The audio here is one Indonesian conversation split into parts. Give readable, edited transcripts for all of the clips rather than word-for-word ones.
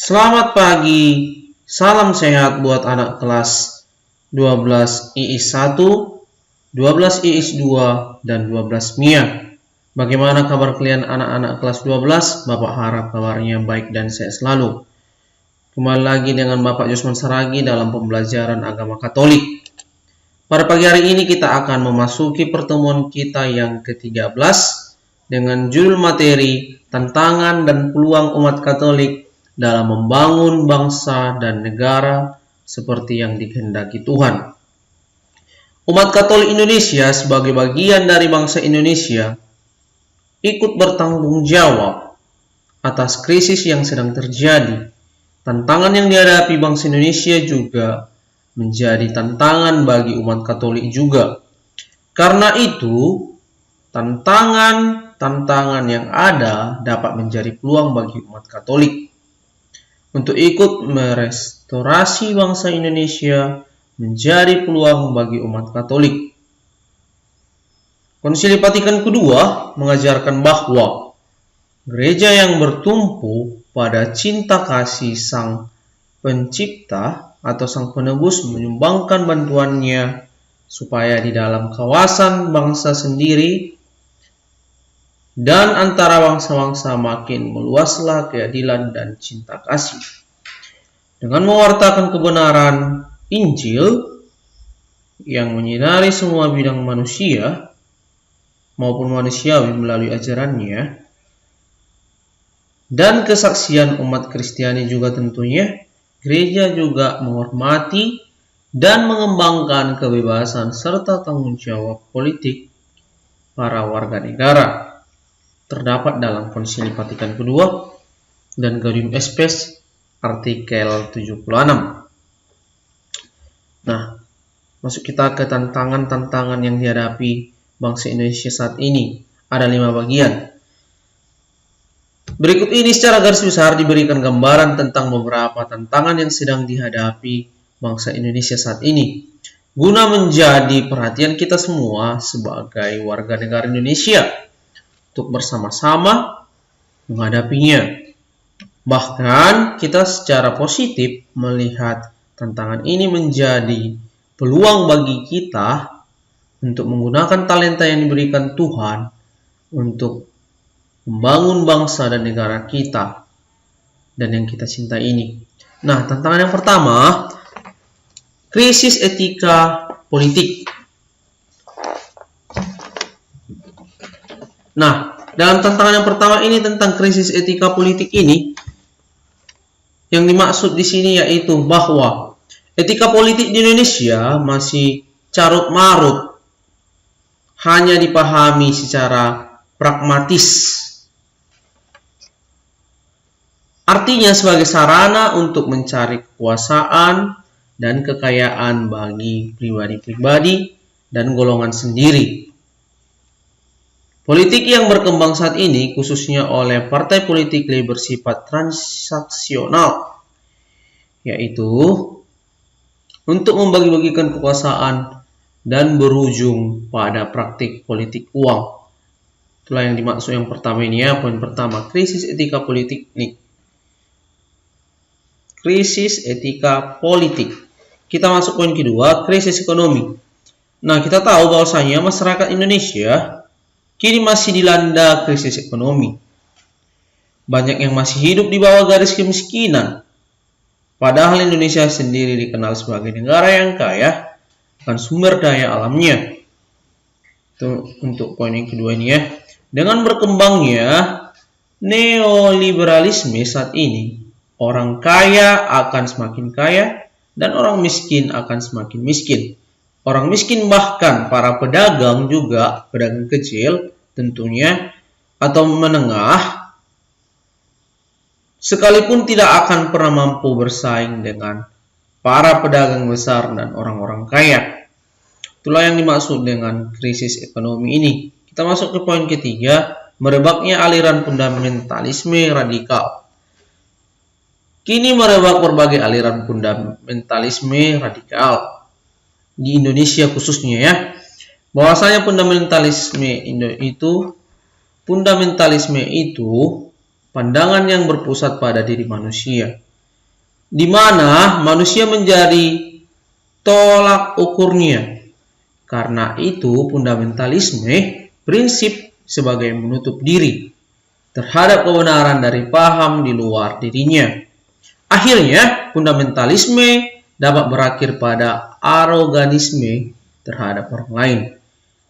Selamat pagi, salam sehat buat anak kelas 12 IIS 1, 12 IIS 2, dan 12 MIA. Bagaimana kabar kalian anak-anak kelas 12? Bapak harap kabarnya baik dan sehat selalu. Kembali lagi dengan Bapak Yusman Saragi dalam pembelajaran agama Katolik. Pada pagi hari ini kita akan memasuki pertemuan kita yang ke-13 dengan judul materi Tantangan dan Peluang Umat Katolik dalam membangun bangsa dan negara seperti yang dikehendaki Tuhan. Umat Katolik Indonesia sebagai bagian dari bangsa Indonesia ikut bertanggung jawab atas krisis yang sedang terjadi. Tantangan yang dihadapi bangsa Indonesia juga menjadi tantangan bagi umat Katolik juga. Karena itu, tantangan yang ada dapat menjadi peluang bagi umat Katolik untuk ikut merestorasi bangsa Indonesia menjadi peluang bagi umat Katolik. Konsili Vatikan kedua mengajarkan bahwa gereja yang bertumpu pada cinta kasih Sang Pencipta atau Sang Penebus menyumbangkan bantuannya supaya di dalam kawasan bangsa sendiri dan antara bangsa-bangsa makin meluaslah keadilan dan cinta kasih. Dengan mewartakan kebenaran Injil yang menyinari semua bidang manusia maupun manusiawi melalui ajarannya, dan kesaksian umat Kristiani juga tentunya, gereja juga menghormati dan mengembangkan kebebasan serta tanggung jawab politik para warga negara. Terdapat dalam Konsili Vatikan kedua dan Gaudium et Spes artikel 76. Nah, masuk kita ke tantangan yang dihadapi bangsa Indonesia saat ini. Ada 5 bagian. Berikut ini secara garis besar diberikan gambaran tentang beberapa tantangan yang sedang dihadapi bangsa Indonesia saat ini, guna menjadi perhatian kita semua sebagai warga negara Indonesia untuk bersama-sama menghadapinya. Bahkan kita secara positif melihat tantangan ini menjadi peluang bagi kita untuk menggunakan talenta yang diberikan Tuhan untuk membangun bangsa dan negara kita dan yang kita cintai ini. Nah, tantangan yang pertama, krisis etika politik. Nah, dalam tantangan yang pertama ini tentang krisis etika politik ini, yang dimaksud di sini yaitu bahwa etika politik di Indonesia masih carut-marut, hanya dipahami secara pragmatis. Artinya sebagai sarana untuk mencari kekuasaan dan kekayaan bagi pribadi-pribadi dan golongan sendiri. Politik yang berkembang saat ini khususnya oleh partai politik bersifat transaksional, yaitu untuk membagi-bagikan kekuasaan dan berujung pada praktik politik uang. Itulah yang dimaksud yang pertama ini ya, poin pertama, krisis etika politik nih. Krisis etika politik. Kita masuk poin kedua, krisis ekonomi. Nah, kita tahu bahwasanya masyarakat Indonesia kini masih dilanda krisis ekonomi. Banyak yang masih hidup di bawah garis kemiskinan. Padahal Indonesia sendiri dikenal sebagai negara yang kaya akan sumber daya alamnya. Itu untuk poin yang kedua ini ya. Dengan berkembangnya neoliberalisme saat ini, orang kaya akan semakin kaya dan orang miskin akan semakin miskin. Orang miskin bahkan para pedagang juga, pedagang kecil tentunya atau menengah, sekalipun tidak akan pernah mampu bersaing dengan para pedagang besar dan orang-orang kaya. Itulah yang dimaksud dengan krisis ekonomi ini. Kita masuk ke poin ketiga, merebaknya aliran fundamentalisme radikal. Kini merebak berbagai aliran fundamentalisme radikal di Indonesia khususnya ya. Bahwasanya fundamentalisme itu pandangan yang berpusat pada diri manusia, di mana manusia menjadi tolak ukurnya. Karena itu fundamentalisme prinsip sebagai menutup diri terhadap kebenaran dari paham di luar dirinya. Akhirnya fundamentalisme dapat berakhir pada aroganisme terhadap orang lain.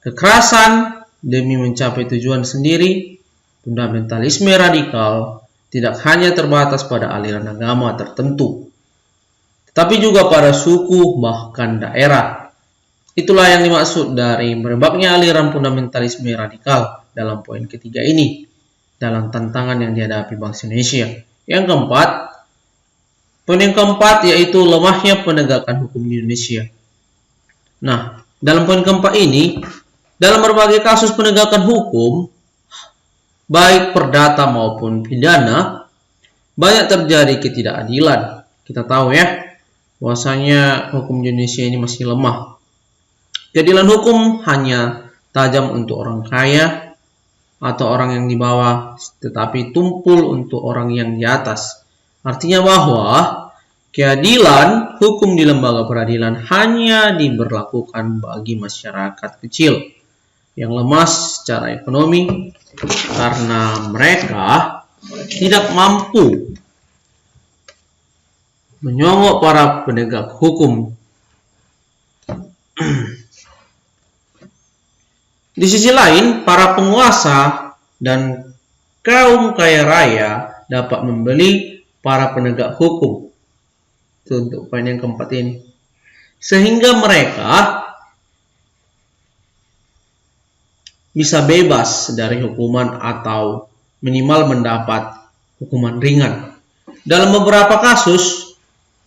Kekerasan demi mencapai tujuan sendiri. Fundamentalisme radikal tidak hanya terbatas pada aliran agama tertentu, tetapi juga pada suku bahkan daerah. Itulah yang dimaksud dari merebaknya aliran fundamentalisme radikal dalam poin ketiga ini, dalam tantangan yang dihadapi bangsa Indonesia. Poin yang keempat yaitu lemahnya penegakan hukum di Indonesia. Nah, dalam poin keempat ini, dalam berbagai kasus penegakan hukum, baik perdata maupun pidana, banyak terjadi ketidakadilan. Kita tahu ya, bahwasanya hukum Indonesia ini masih lemah. Keadilan hukum hanya tajam untuk orang kaya atau orang yang di bawah, tetapi tumpul untuk orang yang di atas. Artinya bahwa keadilan hukum di lembaga peradilan hanya diberlakukan bagi masyarakat kecil yang lemah secara ekonomi karena mereka tidak mampu menyogok para penegak hukum. Di sisi lain, para penguasa dan kaum kaya raya dapat membeli para penegak hukum. Itu untuk poin yang keempat ini. Sehingga mereka bisa bebas dari hukuman atau minimal mendapat hukuman ringan. Dalam beberapa kasus,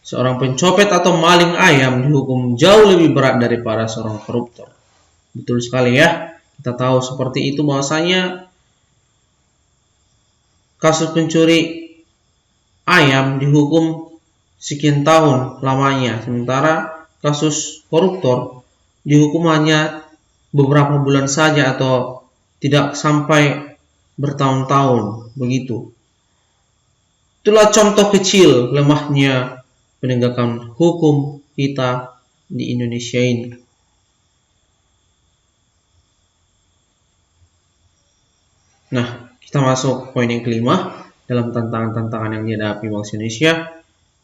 seorang pencopet atau maling ayam dihukum jauh lebih berat daripada seorang koruptor. Betul sekali ya. Kita tahu seperti itu bahwasanya kasus pencuri ayam dihukum sekian tahun lamanya, sementara kasus koruptor dihukum hanya beberapa bulan saja atau tidak sampai bertahun-tahun begitu. Itulah contoh kecil lemahnya penegakan hukum kita di Indonesia ini. Nah, kita masuk poin yang kelima dalam tantangan-tantangan yang dihadapi bangsa Indonesia,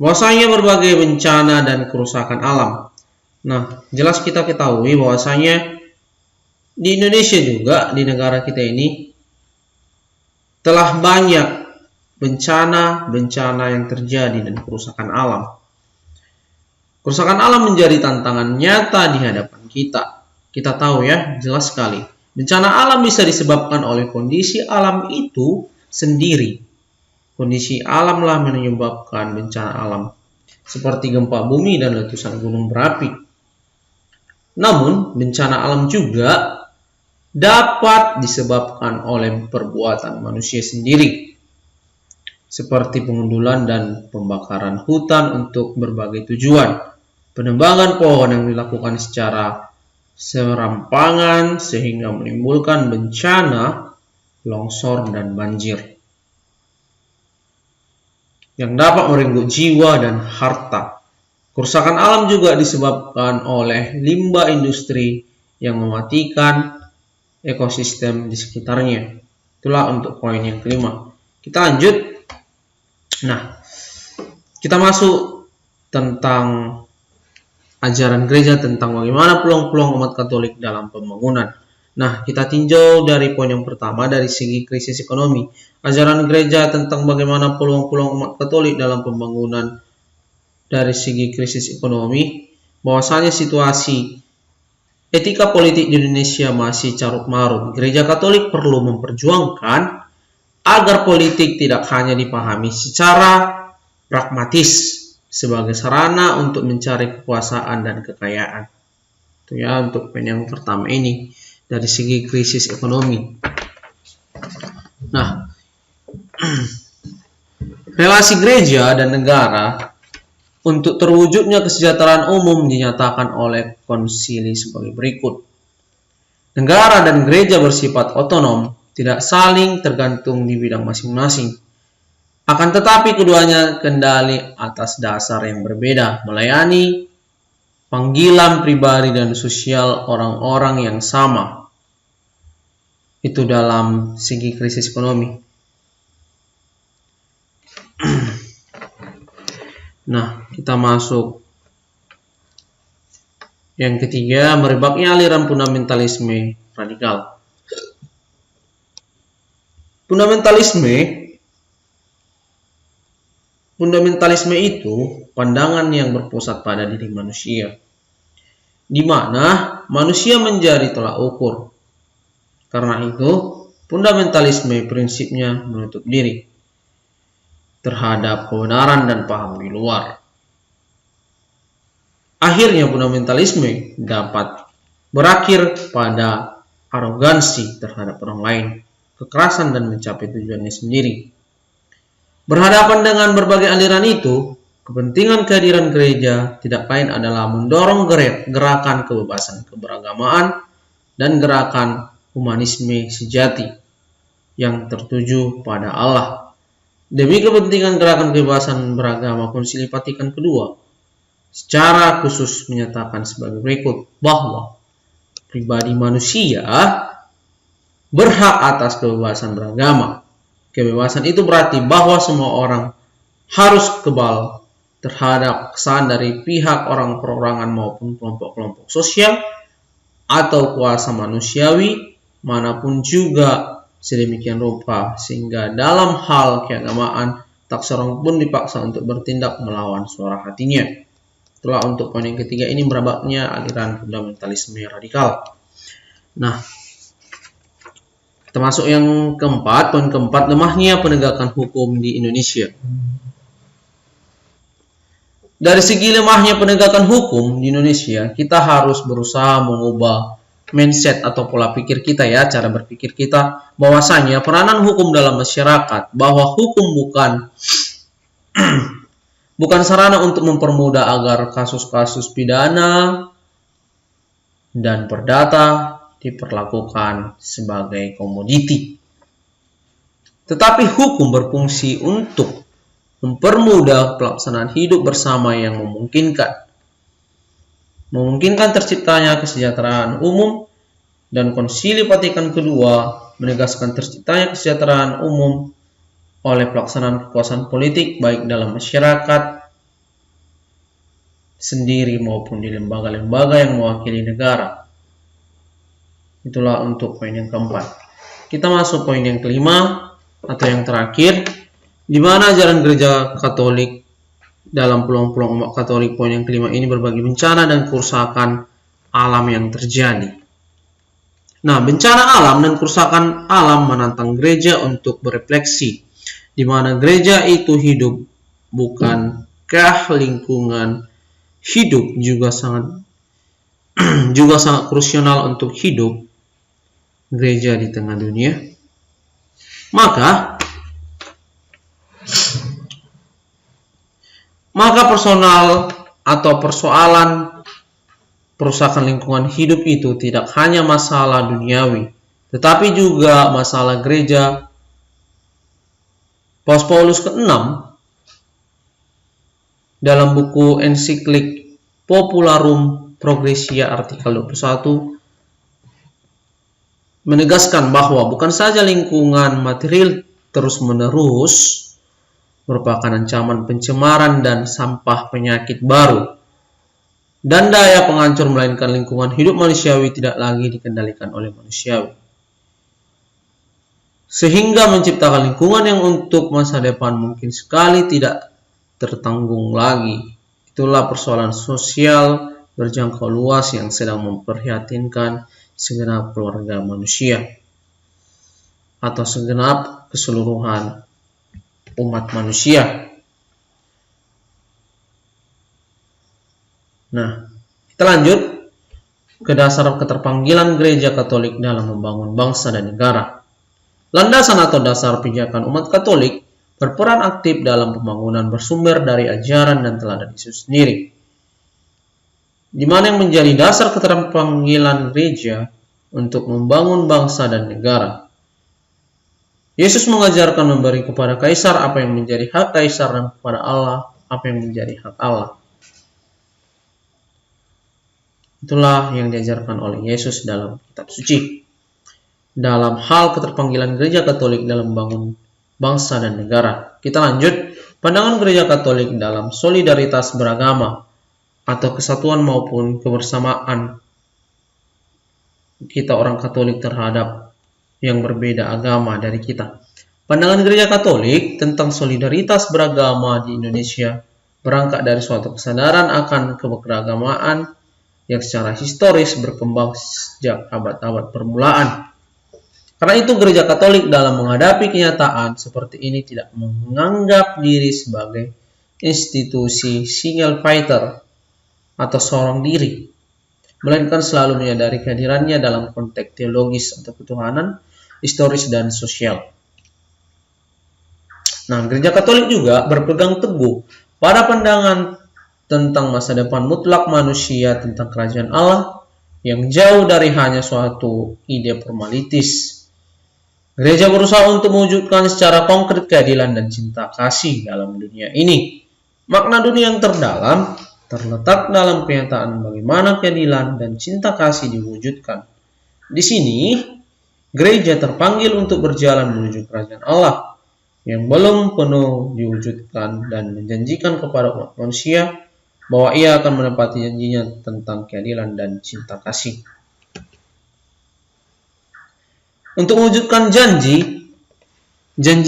bahwasanya berbagai bencana dan kerusakan alam. Nah, jelas kita ketahui bahwasanya di Indonesia juga, di negara kita ini, telah banyak bencana yang terjadi dan kerusakan alam. Kerusakan alam menjadi tantangan nyata di hadapan kita. Kita tahu ya, jelas sekali. Bencana alam bisa disebabkan oleh kondisi alam itu sendiri. Kondisi alamlah menyebabkan bencana alam, seperti gempa bumi dan letusan gunung berapi. Namun, bencana alam juga dapat disebabkan oleh perbuatan manusia sendiri, seperti pengundulan dan pembakaran hutan untuk berbagai tujuan, penebangan pohon yang dilakukan secara serampangan sehingga menimbulkan bencana longsor dan banjir yang dapat merenggut jiwa dan harta. Kerusakan alam juga disebabkan oleh limbah industri yang mematikan ekosistem di sekitarnya. Itulah untuk poin yang kelima. Kita lanjut. Nah, kita masuk tentang ajaran gereja tentang bagaimana peluang-peluang umat Katolik dalam pembangunan. Nah, kita tinjau dari poin yang pertama dari segi krisis ekonomi. Ajaran gereja tentang bagaimana peluang-peluang umat Katolik dalam pembangunan dari segi krisis ekonomi, bahwasanya situasi etika politik di Indonesia masih carut marut. Gereja Katolik perlu memperjuangkan agar politik tidak hanya dipahami secara pragmatis sebagai sarana untuk mencari kekuasaan dan kekayaan. Itu ya untuk poin yang pertama ini dari segi krisis ekonomi. Nah, relasi gereja dan negara untuk terwujudnya kesejahteraan umum dinyatakan oleh konsili sebagai berikut. Negara dan gereja bersifat otonom, tidak saling tergantung di bidang masing-masing. Akan tetapi keduanya kendali atas dasar yang berbeda, melayani panggilan pribadi dan sosial orang-orang yang sama. Itu dalam segi krisis ekonomi. Nah, kita masuk yang ketiga, merebaknya aliran fundamentalisme radikal. Fundamentalisme itu pandangan yang berpusat pada diri manusia, di mana manusia menjadi tolak ukur. Karena itu, fundamentalisme prinsipnya menutup diri terhadap kebenaran dan paham di luar. Akhirnya fundamentalisme dapat berakhir pada arogansi terhadap orang lain, kekerasan dan mencapai tujuannya sendiri. Berhadapan dengan berbagai aliran itu, kepentingan kehadiran gereja tidak lain adalah mendorong gerakan kebebasan keberagamaan dan gerakan humanisme sejati yang tertuju pada Allah. Demi kepentingan gerakan kebebasan beragama, Konsili Vatikan kedua secara khusus menyatakan sebagai berikut bahwa pribadi manusia berhak atas kebebasan beragama. Kebebasan itu berarti bahwa semua orang harus kebal terhadap kesan dari pihak orang perorangan maupun kelompok-kelompok sosial atau kuasa manusiawi manapun juga sedemikian rupa, sehingga dalam hal keagamaan tak seorang pun dipaksa untuk bertindak melawan suara hatinya. Itulah untuk poin yang ketiga, ini merebaknya aliran fundamentalisme radikal. Nah, kita masuk yang keempat, poin keempat, lemahnya penegakan hukum di Indonesia. Dari segi lemahnya penegakan hukum di Indonesia, kita harus berusaha mengubah mindset atau pola pikir kita ya, cara berpikir kita, bahwasanya peranan hukum dalam masyarakat, bahwa hukum bukan sarana untuk mempermudah agar kasus-kasus pidana dan perdata diperlakukan sebagai komoditi. Tetapi hukum berfungsi untuk mempermudah pelaksanaan hidup bersama yang memungkinkan terciptanya kesejahteraan umum, dan Konsili Vatikan kedua menegaskan terciptanya kesejahteraan umum oleh pelaksanaan kekuasaan politik baik dalam masyarakat sendiri maupun di lembaga-lembaga yang mewakili negara. Itulah untuk poin yang keempat. Kita masuk poin yang kelima atau yang terakhir, di mana ajaran gereja Katolik dalam peluang-peluang umat Katolik. Poin yang kelima ini berbagi bencana dan kerusakan alam yang terjadi. Nah, bencana alam dan kerusakan alam menantang gereja untuk berefleksi, di mana gereja itu hidup, bukankah lingkungan hidup juga sangat krusial untuk hidup gereja di tengah dunia? Maka personal atau persoalan perusakan lingkungan hidup itu tidak hanya masalah duniawi, tetapi juga masalah gereja. Paus Paulus ke-6 dalam buku ensiklik Popularum Progressia artikel 21 menegaskan bahwa bukan saja lingkungan material terus-menerus merupakan ancaman pencemaran dan sampah penyakit baru dan daya penghancur, melainkan lingkungan hidup manusiawi tidak lagi dikendalikan oleh manusiawi, sehingga menciptakan lingkungan yang untuk masa depan mungkin sekali tidak tertanggung lagi. Itulah persoalan sosial berjangkau luas yang sedang memprihatinkan segenap keluarga manusia atau segenap keseluruhan umat manusia. Nah, kita lanjut ke dasar keterpanggilan gereja Katolik dalam membangun bangsa dan negara. Landasan atau dasar pijakan umat Katolik berperan aktif dalam pembangunan bersumber dari ajaran dan teladan Yesus sendiri, di mana yang menjadi dasar keterpanggilan gereja untuk membangun bangsa dan negara. Yesus mengajarkan memberi kepada kaisar apa yang menjadi hak kaisar dan kepada Allah apa yang menjadi hak Allah. Itulah yang diajarkan oleh Yesus dalam kitab suci. Dalam hal keterpanggilan gereja Katolik dalam membangun bangsa dan negara. Kita lanjut, pandangan gereja Katolik dalam solidaritas beragama atau kesatuan maupun kebersamaan kita orang Katolik terhadap yang berbeda agama dari kita. Pandangan gereja Katolik tentang solidaritas beragama di Indonesia berangkat dari suatu kesadaran akan keberagamaan yang secara historis berkembang sejak abad-abad permulaan. Karena itu gereja Katolik dalam menghadapi kenyataan seperti ini tidak menganggap diri sebagai institusi single fighter atau seorang diri, melainkan selalu menyadari kehadirannya dalam konteks teologis atau ketuhanan, historis, dan sosial. Nah, gereja Katolik juga berpegang teguh pada pandangan tentang masa depan mutlak manusia, tentang kerajaan Allah yang jauh dari hanya suatu ide formalitis. Gereja berusaha untuk mewujudkan secara konkret keadilan dan cinta kasih dalam dunia ini. Makna dunia yang terdalam terletak dalam kenyataan bagaimana keadilan dan cinta kasih diwujudkan. Di sini, gereja terpanggil untuk berjalan menuju kerajaan Allah yang belum penuh diwujudkan dan menjanjikan kepada umat manusia bahwa ia akan menepati janjinya tentang keadilan dan cinta kasih. Untuk mewujudkan janji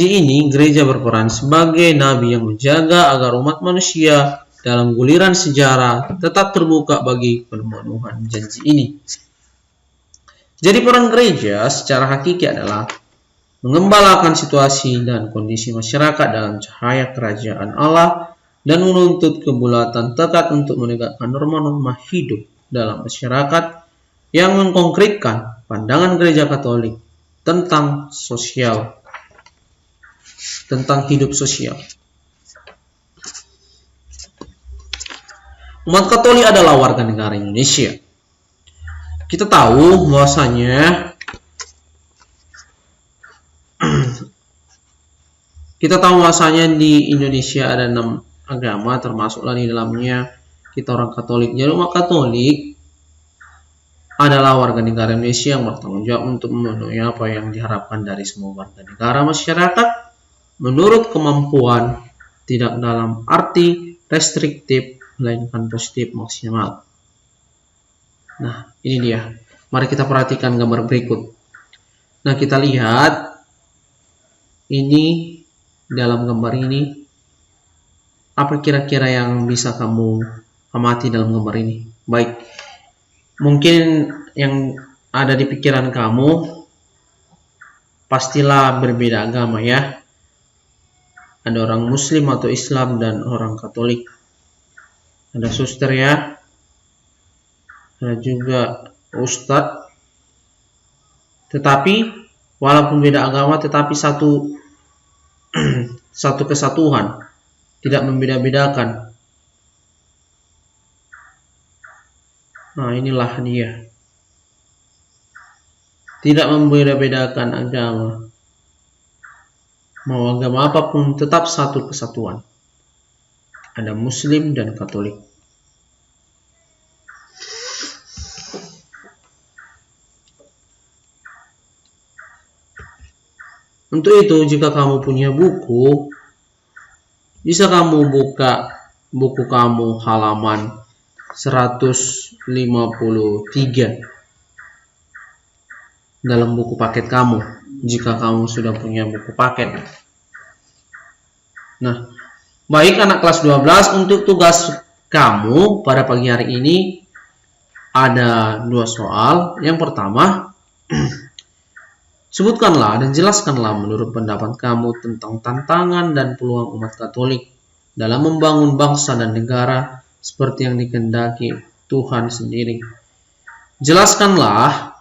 ini, gereja berperan sebagai nabi yang menjaga agar umat manusia dalam guliran sejarah tetap terbuka bagi pemenuhan janji ini. Jadi peran gereja secara hakiki adalah mengembalakan situasi dan kondisi masyarakat dalam cahaya kerajaan Allah dan menuntut kebulatan tekad untuk menegakkan norma-norma hidup dalam masyarakat yang mengkonkretkan pandangan gereja Katolik tentang hidup sosial. Umat Katolik adalah warga negara Indonesia. Kita tahu bahwasanya di Indonesia ada 6 agama, termasuklah di dalamnya kita orang Katolik. Jadi umat Katolik adalah warga negara Indonesia yang bertanggung jawab untuk memenuhi apa yang diharapkan dari semua warga negara masyarakat menurut kemampuan, tidak dalam arti restriktif, melainkan positif maksimal. Nah, ini dia. Mari kita perhatikan gambar berikut. Nah, kita lihat ini dalam gambar ini. Apa kira-kira yang bisa kamu amati dalam gambar ini? Baik, mungkin yang ada di pikiran kamu pastilah berbeda agama ya. Ada orang Muslim atau Islam dan orang Katolik. Ada suster ya. Ada juga ustadz. Tetapi walaupun beda agama, tetapi satu kesatuan, tidak membeda-bedakan. Nah, inilah dia. Tidak membeda-bedakan agama. Mau agama apapun tetap satu kesatuan. Ada Muslim dan Katolik. Untuk itu, jika kamu punya buku, bisa kamu buka buku kamu halaman 153 dalam buku paket kamu, jika kamu sudah punya buku paket. Nah, baik anak kelas 12, untuk tugas kamu pada pagi hari ini ada 2 soal. Yang pertama, sebutkanlah dan jelaskanlah menurut pendapat kamu tentang tantangan dan peluang umat Katolik dalam membangun bangsa dan negara seperti yang dikehendaki Tuhan sendiri. Jelaskanlah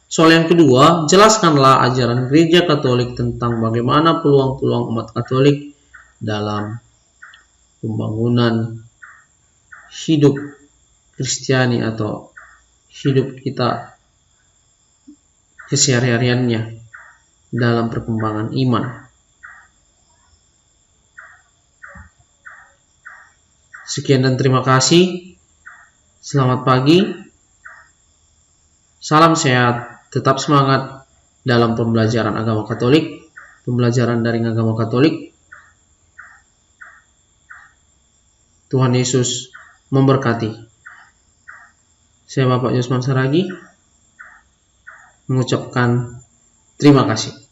soal yang kedua, jelaskanlah ajaran gereja Katolik tentang bagaimana peluang-peluang umat Katolik dalam pembangunan hidup Kristiani atau hidup kita kesehariannya. dalam perkembangan iman. Sekian dan terima kasih. Selamat pagi. Salam sehat. Tetap semangat dalam pembelajaran agama Katolik, pembelajaran daring agama Katolik. Tuhan Yesus memberkati. Saya Bapak Yusman Saragi mengucapkan terima kasih.